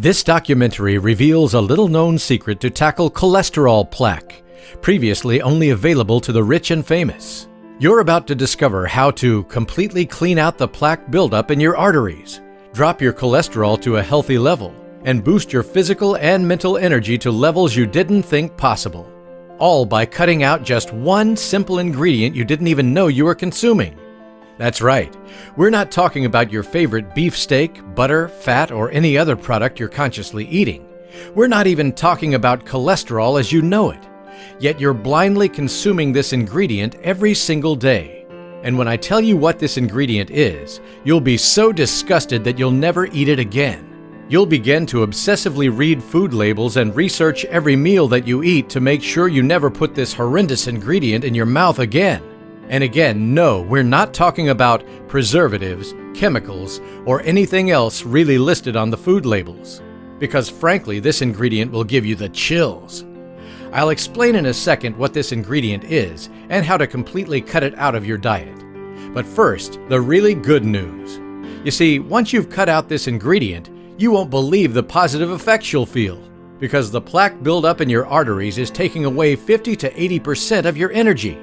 This documentary reveals a little-known secret to tackle cholesterol plaque, previously only available to the rich and famous. You're about to discover how to completely clean out the plaque buildup in your arteries, drop your cholesterol to a healthy level, and boost your physical and mental energy to levels you didn't think possible. All by cutting out just one simple ingredient you didn't even know you were consuming. That's right. We're not talking about your favorite beefsteak, butter, fat, or any other product you're consciously eating. We're not even talking about cholesterol as you know it. Yet you're blindly consuming this ingredient every single day. And when I tell you what this ingredient is, you'll be so disgusted that you'll never eat it again. You'll begin to obsessively read food labels and research every meal that you eat to make sure you never put this horrendous ingredient in your mouth again. And again, no, we're not talking about preservatives, chemicals, or anything else really listed on the food labels. Because frankly, this ingredient will give you the chills. I'll explain in a second what this ingredient is and how to completely cut it out of your diet. But first, the really good news. You see, once you've cut out this ingredient, you won't believe the positive effects you'll feel. Because the plaque buildup in your arteries is taking away 50 to 80% of your energy.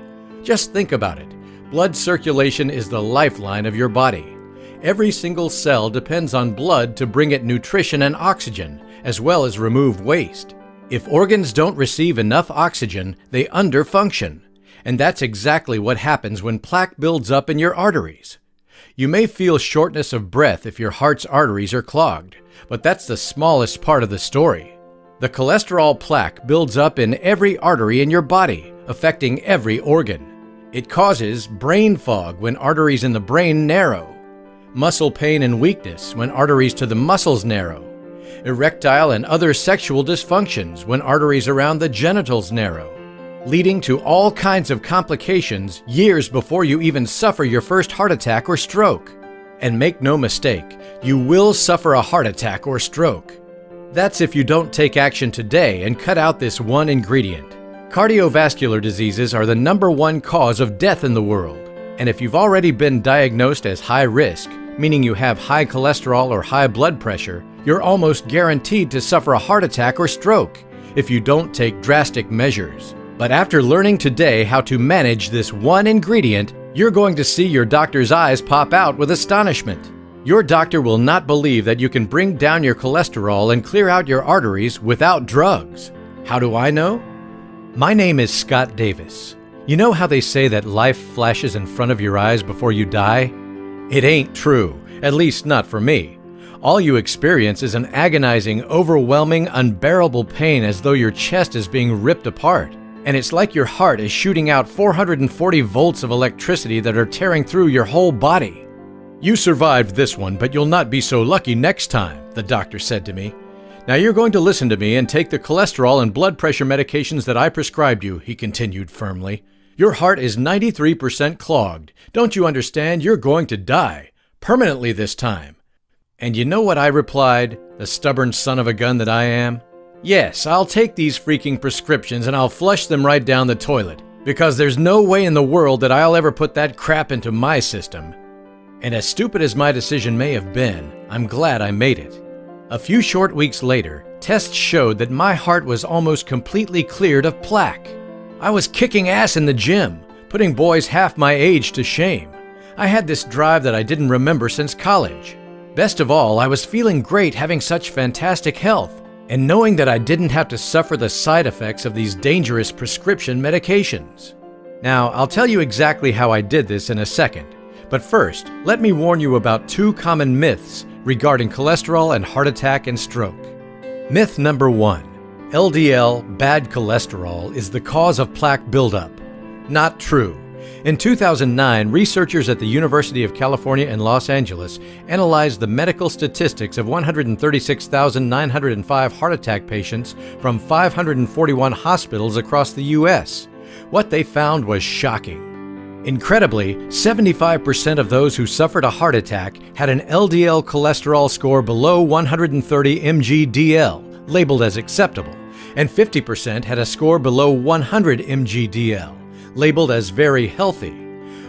Just think about it. Blood circulation is the lifeline of your body. Every single cell depends on blood to bring it nutrition and oxygen, as well as remove waste. If organs don't receive enough oxygen, they underfunction. And that's exactly what happens when plaque builds up in your arteries. You may feel shortness of breath if your heart's arteries are clogged, but that's the smallest part of the story. The cholesterol plaque builds up in every artery in your body, affecting every organ. It causes brain fog when arteries in the brain narrow, muscle pain and weakness when arteries to the muscles narrow, erectile and other sexual dysfunctions when arteries around the genitals narrow, leading to all kinds of complications years before you even suffer your first heart attack or stroke. And make no mistake, you will suffer a heart attack or stroke. That's if you don't take action today and cut out this one ingredient. Cardiovascular diseases are the #1 cause of death in the world. And if you've already been diagnosed as high risk, meaning you have high cholesterol or high blood pressure, you're almost guaranteed to suffer a heart attack or stroke if you don't take drastic measures. But after learning today how to manage this one ingredient, you're going to see your doctor's eyes pop out with astonishment. Your doctor will not believe that you can bring down your cholesterol and clear out your arteries without drugs. How do I know? My name is Scott Davis. You know how they say that life flashes in front of your eyes before you die? It ain't true, at least not for me. All you experience is an agonizing, overwhelming, unbearable pain as though your chest is being ripped apart. And it's like your heart is shooting out 440 volts of electricity that are tearing through your whole body. You survived this one, but you'll not be so lucky next time, the doctor said to me. Now you're going to listen to me and take the cholesterol and blood pressure medications that I prescribed you, he continued firmly. Your heart is 93% clogged. Don't you understand? You're going to die. Permanently this time. And you know what I replied, the stubborn son of a gun that I am? Yes, I'll take these freaking prescriptions and I'll flush them right down the toilet. Because there's no way in the world that I'll ever put that crap into my system. And as stupid as my decision may have been, I'm glad I made it. A few short weeks later, tests showed that my heart was almost completely cleared of plaque. I was kicking ass in the gym, putting boys half my age to shame. I had this drive that I didn't remember since college. Best of all, I was feeling great having such fantastic health, and knowing that I didn't have to suffer the side effects of these dangerous prescription medications. Now, I'll tell you exactly how I did this in a second. But first, let me warn you about 2 common myths regarding cholesterol and heart attack and stroke. Myth number 1. LDL, bad cholesterol, is the cause of plaque buildup. Not true. In 2009, researchers at the University of California in Los Angeles analyzed the medical statistics of 136,905 heart attack patients from 541 hospitals across the U.S. What they found was shocking. Incredibly, 75% of those who suffered a heart attack had an LDL cholesterol score below 130 mg/dl, labeled as acceptable, and 50% had a score below 100 mg/dl, labeled as very healthy.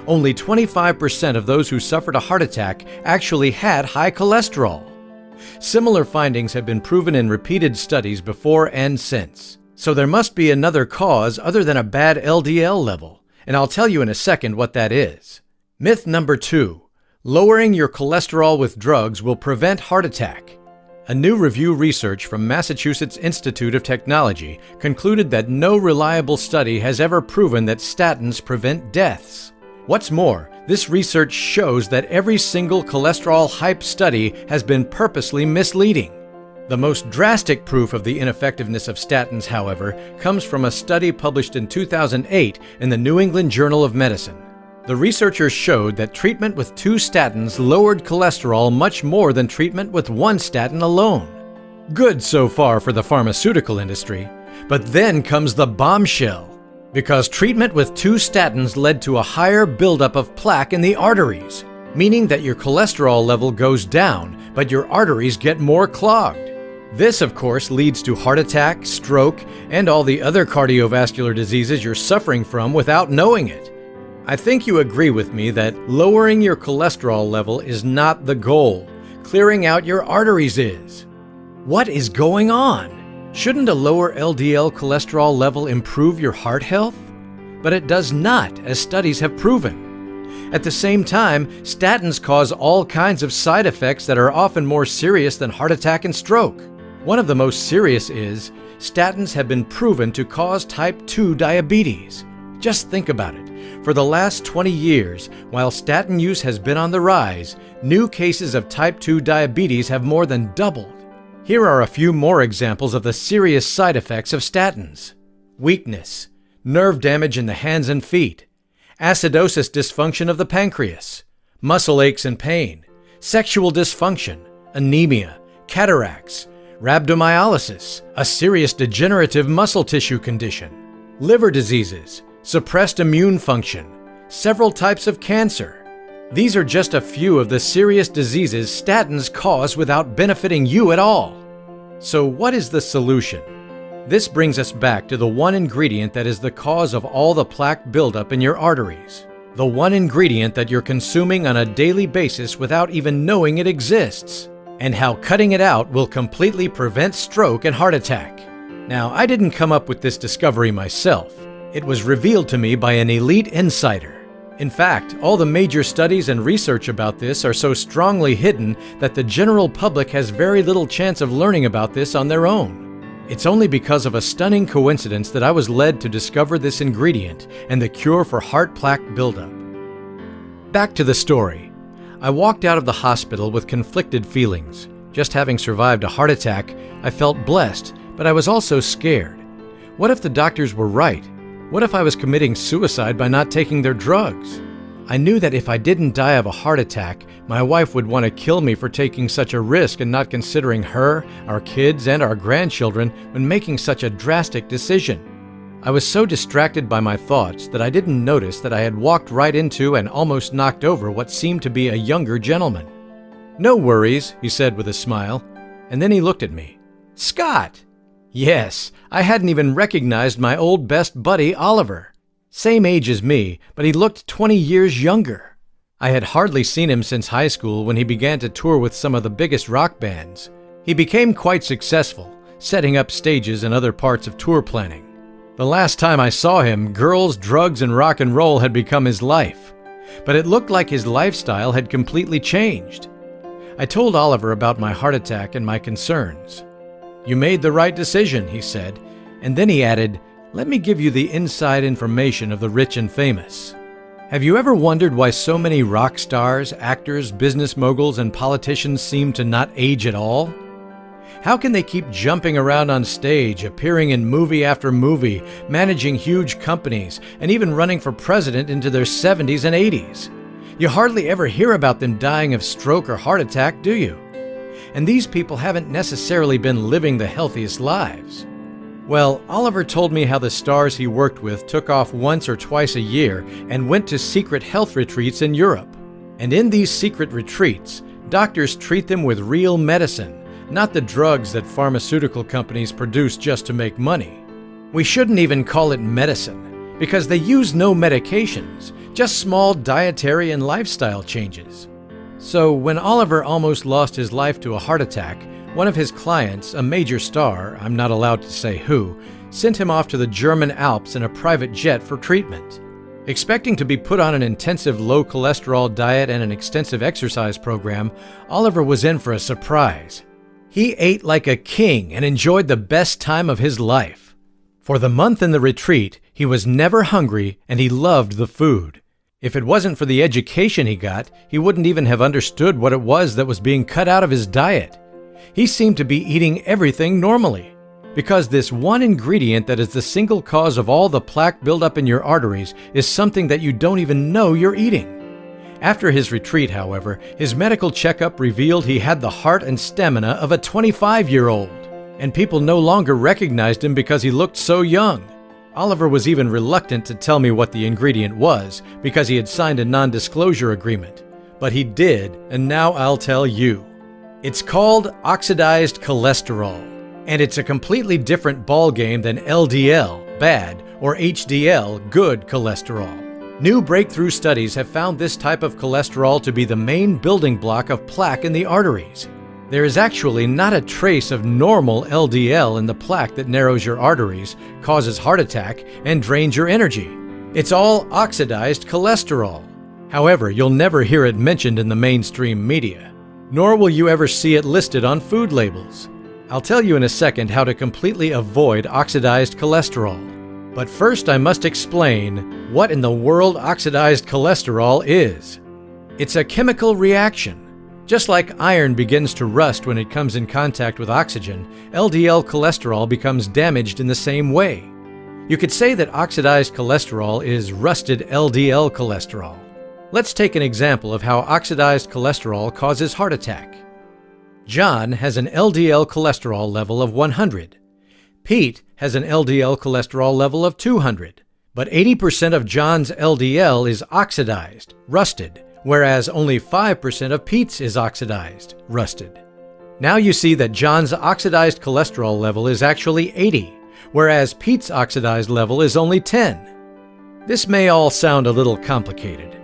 Only 25% of those who suffered a heart attack actually had high cholesterol. Similar findings have been proven in repeated studies before and since. So there must be another cause other than a bad LDL level, and I'll tell you in a second what that is. Myth number 2. Lowering your cholesterol with drugs will prevent heart attack. A new review research from Massachusetts Institute of Technology concluded that no reliable study has ever proven that statins prevent deaths. What's more, this research shows that every single cholesterol hype study has been purposely misleading. The most drastic proof of the ineffectiveness of statins, however, comes from a study published in 2008 in the New England Journal of Medicine. The researchers showed that treatment with 2 statins lowered cholesterol much more than treatment with 1 statin alone. Good so far for the pharmaceutical industry, but then comes the bombshell. Because treatment with 2 statins led to a higher buildup of plaque in the arteries, meaning that your cholesterol level goes down, but your arteries get more clogged. This, of course, leads to heart attack, stroke, and all the other cardiovascular diseases you're suffering from without knowing it. I think you agree with me that lowering your cholesterol level is not the goal. Clearing out your arteries is. What is going on? Shouldn't a lower LDL cholesterol level improve your heart health? But it does not, as studies have proven. At the same time, statins cause all kinds of side effects that are often more serious than heart attack and stroke. One of the most serious is, statins have been proven to cause type 2 diabetes. Just think about it. For the last 20 years, while statin use has been on the rise, new cases of type 2 diabetes have more than doubled. Here are a few more examples of the serious side effects of statins. Weakness, nerve damage in the hands and feet, acidosis dysfunction of the pancreas, muscle aches and pain, sexual dysfunction, anemia, cataracts, rhabdomyolysis, a serious degenerative muscle tissue condition, liver diseases, suppressed immune function, several types of cancer. These are just a few of the serious diseases statins cause without benefiting you at all. So what is the solution? This brings us back to the one ingredient that is the cause of all the plaque buildup in your arteries. The one ingredient that you're consuming on a daily basis without even knowing it exists. And how cutting it out will completely prevent stroke and heart attack. Now, I didn't come up with this discovery myself. It was revealed to me by an elite insider. In fact, all the major studies and research about this are so strongly hidden that the general public has very little chance of learning about this on their own. It's only because of a stunning coincidence that I was led to discover this ingredient and the cure for heart plaque buildup. Back to the story. I walked out of the hospital with conflicted feelings. Just having survived a heart attack, I felt blessed, but I was also scared. What if the doctors were right? What if I was committing suicide by not taking their drugs? I knew that if I didn't die of a heart attack, my wife would want to kill me for taking such a risk and not considering her, our kids, and our grandchildren when making such a drastic decision. I was so distracted by my thoughts that I didn't notice that I had walked right into and almost knocked over what seemed to be a younger gentleman. "No worries," he said with a smile, and then he looked at me. "Scott!" Yes, I hadn't even recognized my old best buddy, Oliver. Same age as me, but he looked 20 years younger. I had hardly seen him since high school when he began to tour with some of the biggest rock bands. He became quite successful, setting up stages in other parts of tour planning. The last time I saw him, girls, drugs, and rock and roll had become his life. But it looked like his lifestyle had completely changed. I told Oliver about my heart attack and my concerns. "You made the right decision," he said, and then he added, "Let me give you the inside information of the rich and famous. Have you ever wondered why so many rock stars, actors, business moguls, and politicians seem to not age at all? How can they keep jumping around on stage, appearing in movie after movie, managing huge companies, and even running for president into their 70s and 80s? You hardly ever hear about them dying of stroke or heart attack, do you? And these people haven't necessarily been living the healthiest lives." Well, Oliver told me how the stars he worked with took off once or twice a year and went to secret health retreats in Europe. And in these secret retreats, doctors treat them with real medicine, not the drugs that pharmaceutical companies produce just to make money. We shouldn't even call it medicine, because they use no medications, just small dietary and lifestyle changes. So when Oliver almost lost his life to a heart attack, one of his clients, a major star, I'm not allowed to say who, sent him off to the German Alps in a private jet for treatment. Expecting to be put on an intensive low-cholesterol diet and an extensive exercise program, Oliver was in for a surprise. He ate like a king and enjoyed the best time of his life. For the month in the retreat, he was never hungry and he loved the food. If it wasn't for the education he got, he wouldn't even have understood what it was that was being cut out of his diet. He seemed to be eating everything normally. Because this one ingredient that is the single cause of all the plaque buildup in your arteries is something that you don't even know you're eating. After his retreat, however, his medical checkup revealed he had the heart and stamina of a 25-year-old, and people no longer recognized him because he looked so young. Oliver was even reluctant to tell me what the ingredient was because he had signed a non-disclosure agreement. But he did, and now I'll tell you. It's called oxidized cholesterol. And it's a completely different ballgame than LDL, bad, or HDL, good cholesterol. New breakthrough studies have found this type of cholesterol to be the main building block of plaque in the arteries. There is actually not a trace of normal LDL in the plaque that narrows your arteries, causes heart attack, and drains your energy. It's all oxidized cholesterol. However, you'll never hear it mentioned in the mainstream media, nor will you ever see it listed on food labels. I'll tell you in a second how to completely avoid oxidized cholesterol. But first I must explain what in the world oxidized cholesterol is. It's a chemical reaction. Just like iron begins to rust when it comes in contact with oxygen, LDL cholesterol becomes damaged in the same way. You could say that oxidized cholesterol is rusted LDL cholesterol. Let's take an example of how oxidized cholesterol causes heart attack. John has an LDL cholesterol level of 100. Pete has an LDL cholesterol level of 200. But 80% of John's LDL is oxidized, rusted, whereas only 5% of Pete's is oxidized, rusted. Now you see that John's oxidized cholesterol level is actually 80, whereas Pete's oxidized level is only 10. This may all sound a little complicated.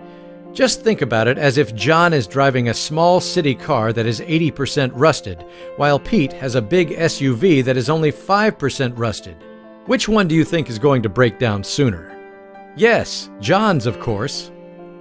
Just think about it as if John is driving a small city car that is 80% rusted, while Pete has a big SUV that is only 5% rusted. Which one do you think is going to break down sooner? Yes, John's, of course.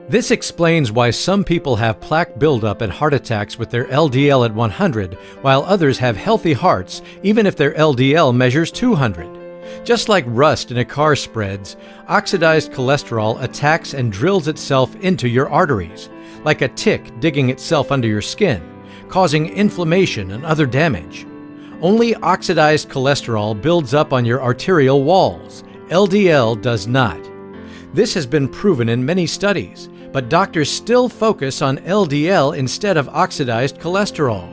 This explains why some people have plaque buildup and heart attacks with their LDL at 100, while others have healthy hearts even if their LDL measures 200. Just like rust in a car spreads, oxidized cholesterol attacks and drills itself into your arteries, like a tick digging itself under your skin, causing inflammation and other damage. Only oxidized cholesterol builds up on your arterial walls. LDL does not. This has been proven in many studies, but doctors still focus on LDL instead of oxidized cholesterol.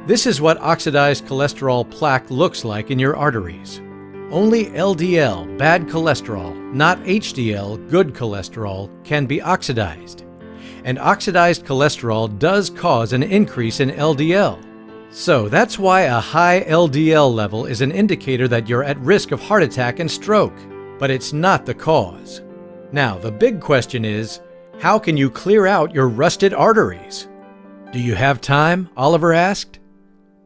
This is what oxidized cholesterol plaque looks like in your arteries. Only LDL, bad cholesterol, not HDL, good cholesterol, can be oxidized. And oxidized cholesterol does cause an increase in LDL. So that's why a high LDL level is an indicator that you're at risk of heart attack and stroke, but it's not the cause. Now, the big question is, how can you clear out your rusted arteries? Do you have time? Oliver asked.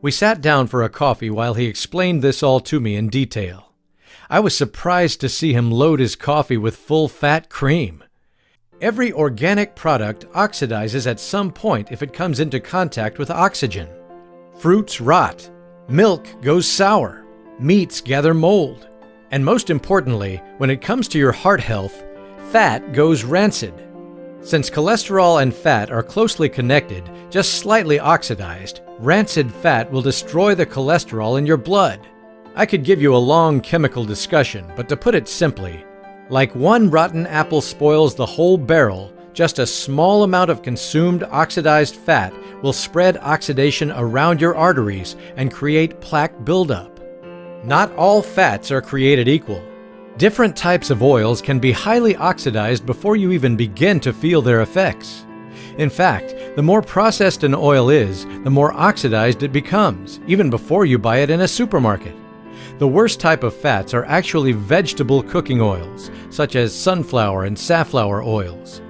We sat down for a coffee while he explained this all to me in detail. I was surprised to see him load his coffee with full-fat cream. Every organic product oxidizes at some point if it comes into contact with oxygen. Fruits rot, milk goes sour, meats gather mold, and most importantly, when it comes to your heart health, fat goes rancid. Since cholesterol and fat are closely connected, just slightly oxidized, rancid fat will destroy the cholesterol in your blood. I could give you a long chemical discussion, but to put it simply, like one rotten apple spoils the whole barrel, just a small amount of consumed oxidized fat will spread oxidation around your arteries and create plaque buildup. Not all fats are created equal. Different types of oils can be highly oxidized before you even begin to feel their effects. In fact, the more processed an oil is, the more oxidized it becomes, even before you buy it in a supermarket. The worst type of fats are actually vegetable cooking oils, such as sunflower and safflower oils.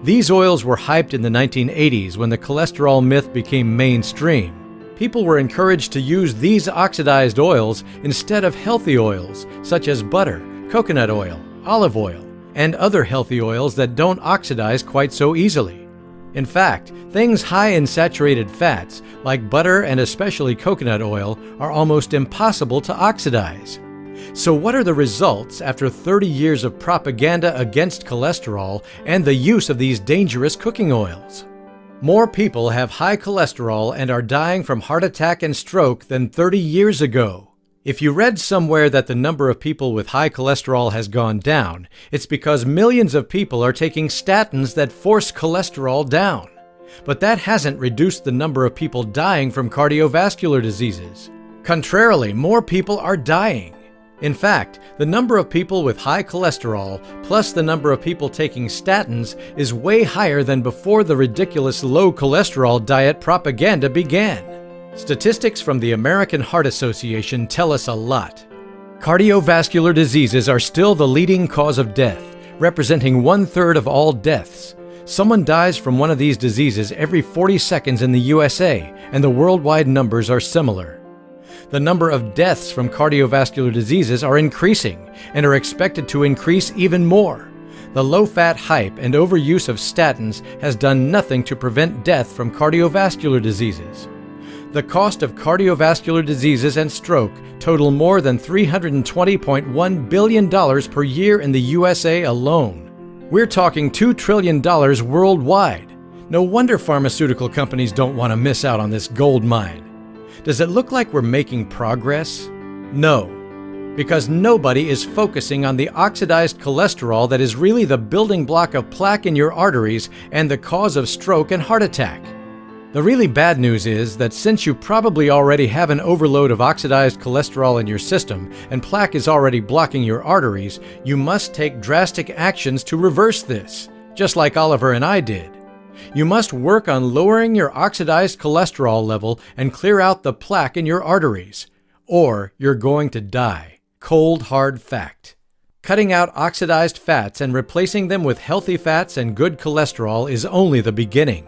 These oils were hyped in the 1980s when the cholesterol myth became mainstream. People were encouraged to use these oxidized oils instead of healthy oils such as butter, coconut oil, olive oil, and other healthy oils that don't oxidize quite so easily. In fact, things high in saturated fats, like butter and especially coconut oil, are almost impossible to oxidize. So what are the results after 30 years of propaganda against cholesterol and the use of these dangerous cooking oils? More people have high cholesterol and are dying from heart attack and stroke than 30 years ago. If you read somewhere that the number of people with high cholesterol has gone down, it's because millions of people are taking statins that force cholesterol down. But that hasn't reduced the number of people dying from cardiovascular diseases. Contrarily, more people are dying. In fact, the number of people with high cholesterol plus the number of people taking statins is way higher than before the ridiculous low cholesterol diet propaganda began. Statistics from the American Heart Association tell us a lot. Cardiovascular diseases are still the leading cause of death, representing 1/3 of all deaths. Someone dies from one of these diseases every 40 seconds in the USA, and the worldwide numbers are similar. The number of deaths from cardiovascular diseases are increasing and are expected to increase even more. The low-fat hype and overuse of statins has done nothing to prevent death from cardiovascular diseases. The cost of cardiovascular diseases and stroke total more than $320.1 billion per year in the USA alone. We're talking $2 trillion worldwide. No wonder pharmaceutical companies don't want to miss out on this gold mine. Does it look like we're making progress? No, because nobody is focusing on the oxidized cholesterol that is really the building block of plaque in your arteries and the cause of stroke and heart attack. The really bad news is that since you probably already have an overload of oxidized cholesterol in your system and plaque is already blocking your arteries, you must take drastic actions to reverse this, just like Oliver and I did. You must work on lowering your oxidized cholesterol level and clear out the plaque in your arteries, or you're going to die. Cold, hard fact. Cutting out oxidized fats and replacing them with healthy fats and good cholesterol is only the beginning.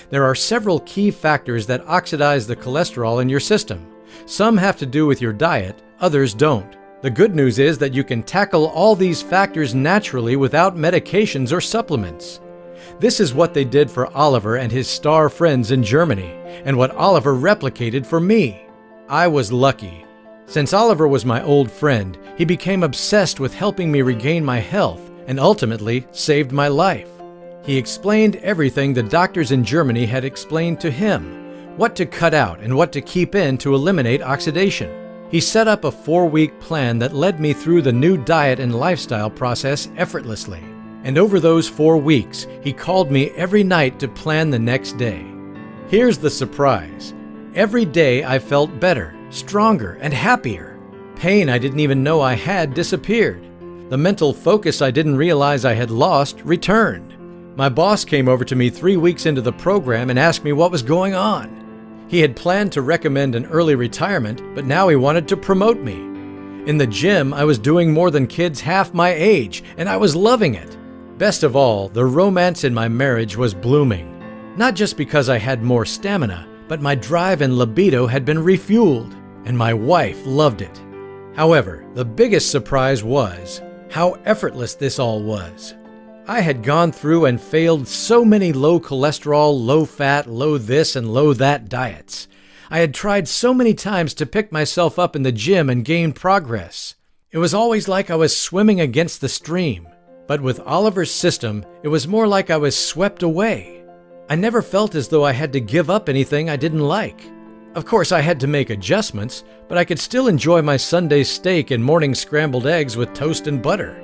There are several key factors that oxidize the cholesterol in your system. Some have to do with your diet, others don't. The good news is that you can tackle all these factors naturally without medications or supplements. This is what they did for Oliver and his star friends in Germany, and what Oliver replicated for me. I was lucky. Since Oliver was my old friend, he became obsessed with helping me regain my health and ultimately saved my life. He explained everything the doctors in Germany had explained to him, what to cut out and what to keep in to eliminate oxidation. He set up a 4-week plan that led me through the new diet and lifestyle process effortlessly. And over those 4 weeks, he called me every night to plan the next day. Here's the surprise. Every day I felt better, stronger, and happier. Pain I didn't even know I had disappeared. The mental focus I didn't realize I had lost returned. My boss came over to me 3 weeks into the program and asked me what was going on. He had planned to recommend an early retirement, but now he wanted to promote me. In the gym, I was doing more than kids half my age, and I was loving it. Best of all, the romance in my marriage was blooming. Not just because I had more stamina, but my drive and libido had been refueled, and my wife loved it. However, the biggest surprise was how effortless this all was. I had gone through and failed so many low cholesterol, low fat, low this and low that diets. I had tried so many times to pick myself up in the gym and gain progress. It was always like I was swimming against the stream. But with Oliver's system, it was more like I was swept away. I never felt as though I had to give up anything I didn't like. Of course, I had to make adjustments, but I could still enjoy my Sunday steak and morning scrambled eggs with toast and butter.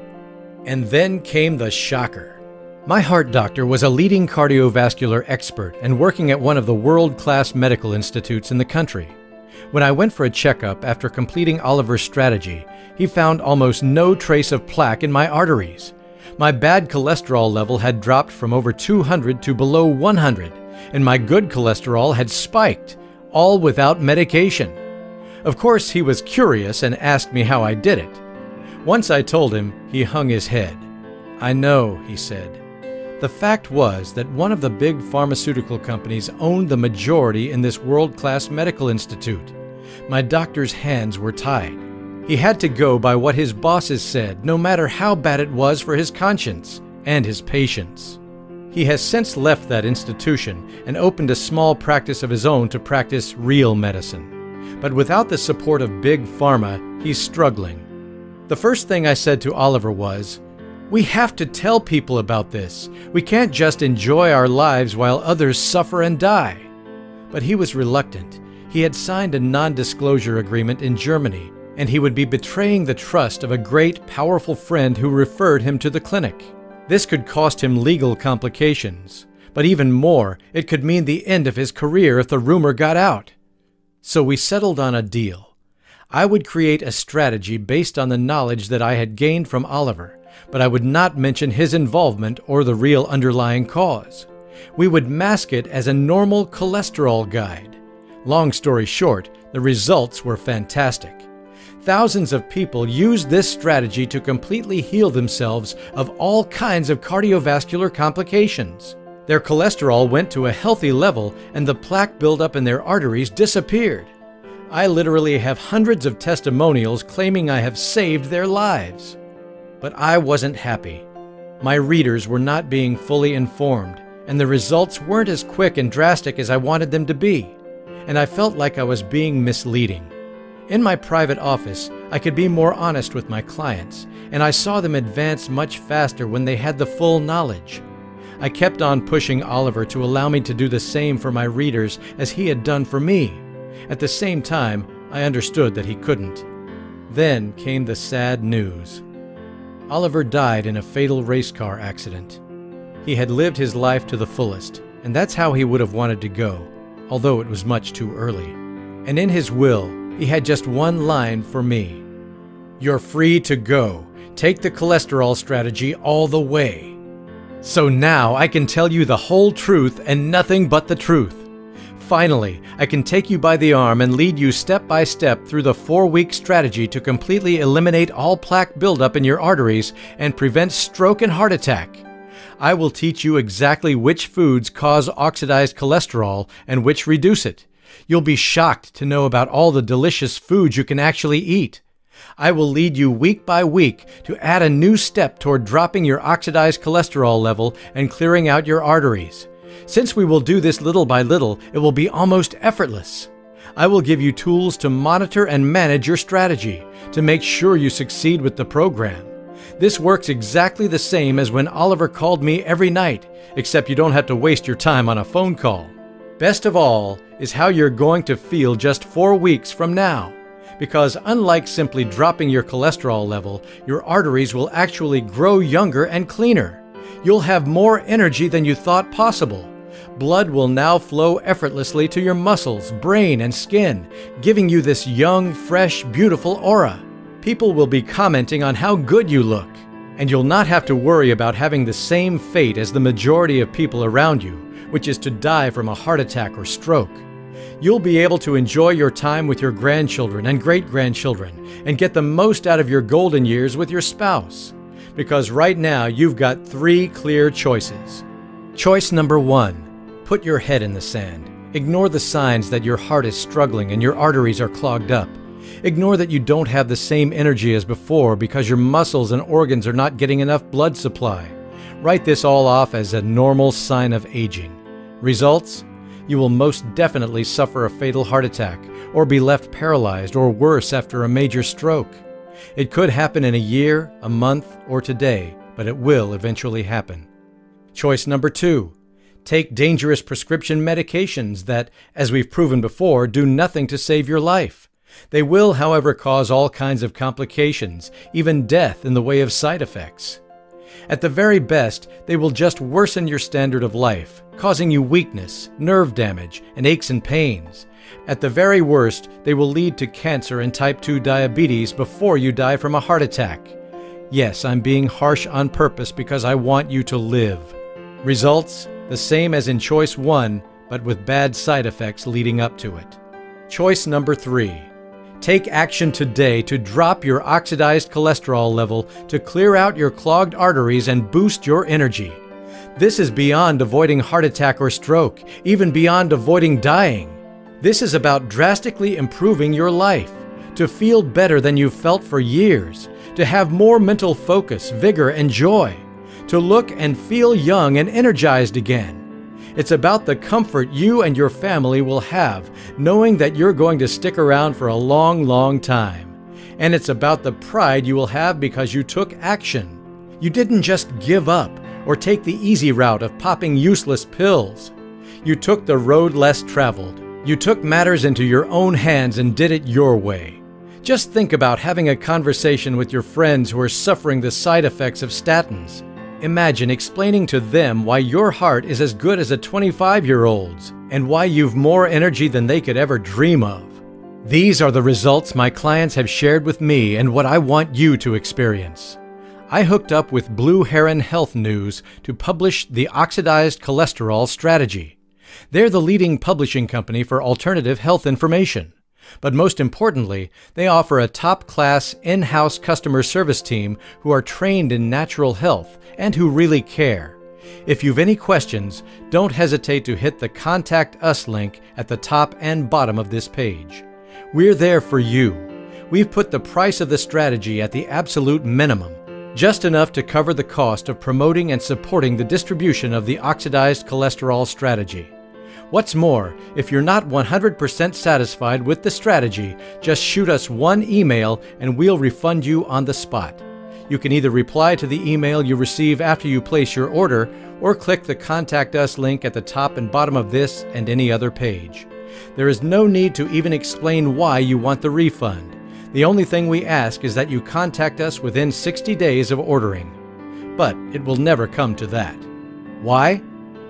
And then came the shocker. My heart doctor was a leading cardiovascular expert and working at one of the world-class medical institutes in the country. When I went for a checkup after completing Oliver's strategy, he found almost no trace of plaque in my arteries. My bad cholesterol level had dropped from over 200 to below 100, and my good cholesterol had spiked, all without medication. Of course, he was curious and asked me how I did it. Once I told him, he hung his head. "I know," he said. The fact was that one of the big pharmaceutical companies owned the majority in this world-class medical institute. My doctor's hands were tied. He had to go by what his bosses said, no matter how bad it was for his conscience and his patients. He has since left that institution and opened a small practice of his own to practice real medicine. But without the support of big pharma, he's struggling. The first thing I said to Oliver was, "We have to tell people about this. We can't just enjoy our lives while others suffer and die." But he was reluctant. He had signed a non-disclosure agreement in Germany, and he would be betraying the trust of a great, powerful friend who referred him to the clinic. This could cost him legal complications, but even more, it could mean the end of his career if the rumor got out. So we settled on a deal. I would create a strategy based on the knowledge that I had gained from Oliver, but I would not mention his involvement or the real underlying cause. We would mask it as a normal cholesterol guide. Long story short, the results were fantastic. Thousands of people used this strategy to completely heal themselves of all kinds of cardiovascular complications. Their cholesterol went to a healthy level and the plaque buildup in their arteries disappeared. I literally have hundreds of testimonials claiming I have saved their lives. But I wasn't happy. My readers were not being fully informed, and the results weren't as quick and drastic as I wanted them to be, and I felt like I was being misleading. In my private office, I could be more honest with my clients, and I saw them advance much faster when they had the full knowledge. I kept on pushing Oliver to allow me to do the same for my readers as he had done for me. At the same time, I understood that he couldn't. Then came the sad news. Oliver died in a fatal race car accident. He had lived his life to the fullest, and that's how he would have wanted to go, although it was much too early. And in his will, he had just one line for me. "You're free to go. Take the cholesterol strategy all the way." So now I can tell you the whole truth and nothing but the truth. Finally, I can take you by the arm and lead you step by step through the 4-week strategy to completely eliminate all plaque buildup in your arteries and prevent stroke and heart attack. I will teach you exactly which foods cause oxidized cholesterol and which reduce it. You'll be shocked to know about all the delicious foods you can actually eat. I will lead you week by week to add a new step toward dropping your oxidized cholesterol level and clearing out your arteries. Since we will do this little by little, it will be almost effortless. I will give you tools to monitor and manage your strategy to make sure you succeed with the program. This works exactly the same as when Oliver called me every night, except you don't have to waste your time on a phone call. Best of all is how you're going to feel just 4 weeks from now. Because unlike simply dropping your cholesterol level, your arteries will actually grow younger and cleaner. You'll have more energy than you thought possible. Blood will now flow effortlessly to your muscles, brain, and skin, giving you this young, fresh, beautiful aura. People will be commenting on how good you look, and you'll not have to worry about having the same fate as the majority of people around you, which is to die from a heart attack or stroke. You'll be able to enjoy your time with your grandchildren and great-grandchildren and get the most out of your golden years with your spouse. Because right now you've got 3 clear choices. Choice number 1, put your head in the sand. Ignore the signs that your heart is struggling and your arteries are clogged up. Ignore that you don't have the same energy as before because your muscles and organs are not getting enough blood supply. Write this all off as a normal sign of aging. Results? You will most definitely suffer a fatal heart attack or be left paralyzed or worse after a major stroke. It could happen in a year, a month, or today, but it will eventually happen. Choice number 2. Take dangerous prescription medications that, as we've proven before, do nothing to save your life. They will, however, cause all kinds of complications, even death in the way of side effects. At the very best, they will just worsen your standard of life, causing you weakness, nerve damage, and aches and pains. At the very worst, they will lead to cancer and type 2 diabetes before you die from a heart attack. Yes, I'm being harsh on purpose because I want you to live. Results? The same as in choice 1, but with bad side effects leading up to it. Choice number 3. Take action today to drop your oxidized cholesterol level to clear out your clogged arteries and boost your energy. This is beyond avoiding heart attack or stroke, even beyond avoiding dying. This is about drastically improving your life, to feel better than you've felt for years, to have more mental focus, vigor, and joy, to look and feel young and energized again. It's about the comfort you and your family will have knowing that you're going to stick around for a long, long time. And it's about the pride you will have because you took action. You didn't just give up or take the easy route of popping useless pills. You took the road less traveled. You took matters into your own hands and did it your way. Just think about having a conversation with your friends who are suffering the side effects of statins. Imagine explaining to them why your heart is as good as a 25-year-old's and why you've more energy than they could ever dream of. These are the results my clients have shared with me and what I want you to experience. I hooked up with Blue Heron Health News to publish the Oxidized Cholesterol Strategy. They're the leading publishing company for alternative health information. But most importantly, they offer a top-class in-house customer service team who are trained in natural health and who really care. If you've any questions, don't hesitate to hit the Contact Us link at the top and bottom of this page. We're there for you. We've put the price of the strategy at the absolute minimum, just enough to cover the cost of promoting and supporting the distribution of the Oxidized Cholesterol Strategy. What's more, if you're not 100% satisfied with the strategy, just shoot us one email and we'll refund you on the spot. You can either reply to the email you receive after you place your order or click the Contact Us link at the top and bottom of this and any other page. There is no need to even explain why you want the refund. The only thing we ask is that you contact us within 60 days of ordering. But it will never come to that. Why?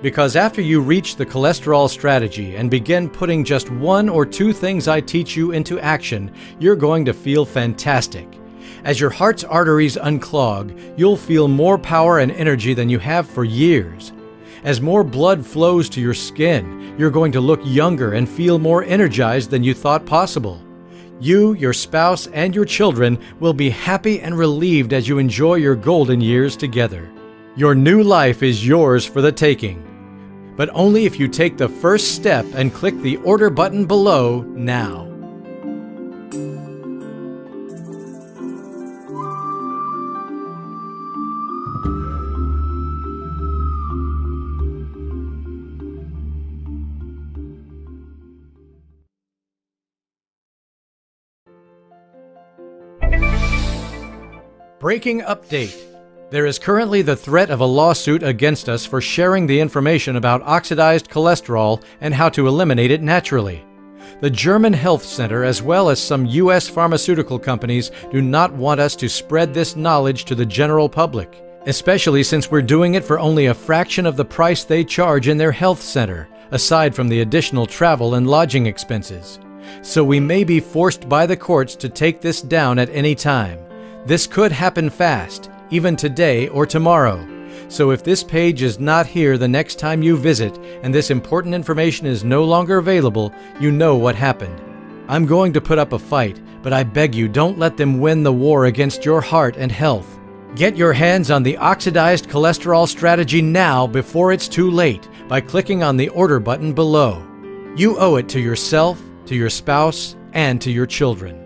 Because after you reach the cholesterol strategy and begin putting just one or two things I teach you into action, you're going to feel fantastic. As your heart's arteries unclog, you'll feel more power and energy than you have for years. As more blood flows to your skin, you're going to look younger and feel more energized than you thought possible. You, your spouse, and your children will be happy and relieved as you enjoy your golden years together. Your new life is yours for the taking. But only if you take the first step and click the order button below now. Breaking update. There is currently the threat of a lawsuit against us for sharing the information about oxidized cholesterol and how to eliminate it naturally. The German Health Center, as well as some U.S. pharmaceutical companies, do not want us to spread this knowledge to the general public, especially since we're doing it for only a fraction of the price they charge in their health center, aside from the additional travel and lodging expenses. So we may be forced by the courts to take this down at any time. This could happen fast, even today or tomorrow. So if this page is not here the next time you visit and this important information is no longer available, you know what happened. I'm going to put up a fight, but I beg you don't let them win the war against your heart and health. Get your hands on the Oxidized Cholesterol Strategy now before it's too late by clicking on the order button below. You owe it to yourself, to your spouse, and to your children.